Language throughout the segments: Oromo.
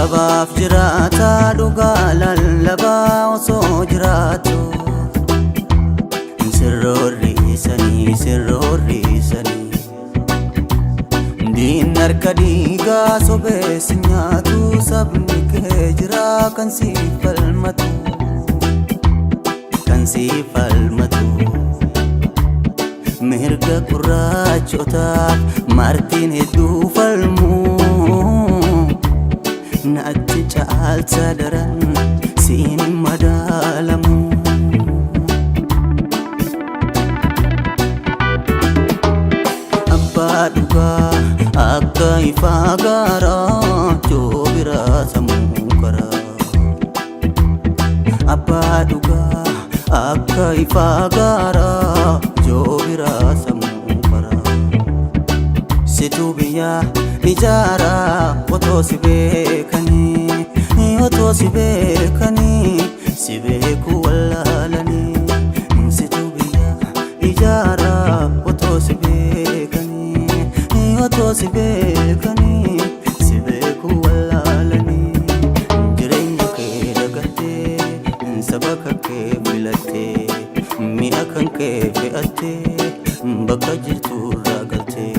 sabaaf jiraata dhugaa lallabaa osoo jiraatu sirroorriisanii diin harka dhiigaa sobeessi nyaatu sabni kee jira kan siif falmatu mirga gurraachotaaf martiin hedduu falmu naatti caalcha daran siin madaalamu abbaa dhugaa akka ifaa gaaraa joo biraa sammuu karaa abbaa dhugaa akka ifaa gaaraa joo biraa sammuu karaa situ biyyaa ijaaraa otoo si beekanii si beeku wallaalanii situ biyyaa ijaaraa otoo si beekanii si beeku wallaalanii jireenya kee dagattee saba kan kee filattee mi'a kan kee fe'attee bakka jirturraa galtee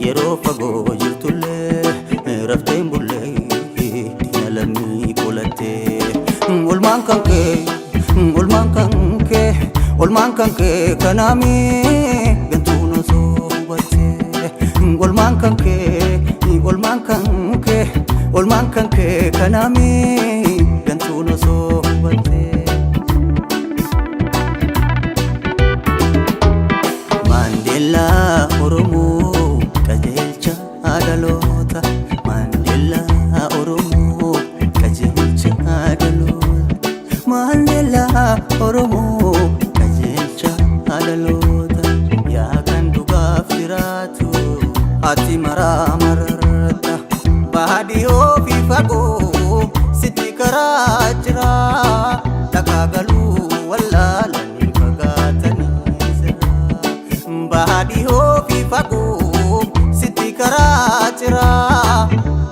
yeroo fagoo jirtullee rafteen bullee diina lammii qolattee olmaan kan kee kanaamii gantuun osoo hubattee olmaan kan kee kanaamii gantuun osoo hubattee Mandela Oromoo qajeelcha dhaloota Mandela Oromoo qajeelcha dhaloota Mandela Oromoo qajeelcha dhaloota yaa kan dhugaaf jiraatu ati maraa mararta baadiyoo fi fagoo sitti karaa jira dhagaa galuu wallaalanii fagaatanii sirra baadiyoo fi fagoo sitti karaa jira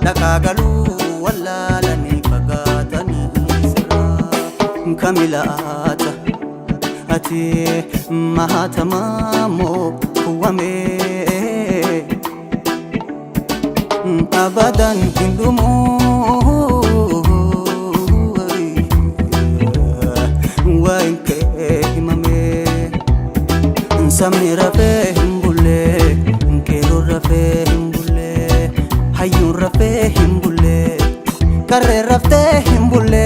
dhagaa galuu wallaalanii fagaatanii sirra kamilaata ati mahatamaa moo kuwamee abadan hindumu wainke himame samni rafee himbulle nkero rafee himbulle hayyun rafee himbulle karre raftee himbulle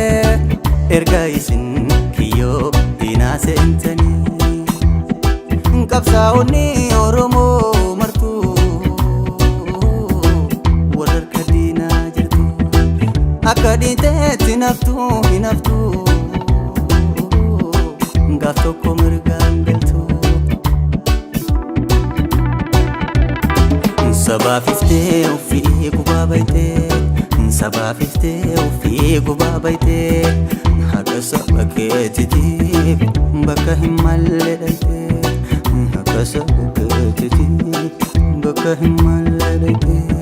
erga isin kiyyoo diinaa seentanii qabsaa'onni Oromoo martuu warra diinaa jirtu akka dhiiteetti hinaftu gaaf tokko mirgaan galtu sabaaf iftee ofii gubaa baytee haqa saba keetiitiif bakka hin malle dhaytee haqa saba keetiitiif bakka hin malle dhaytee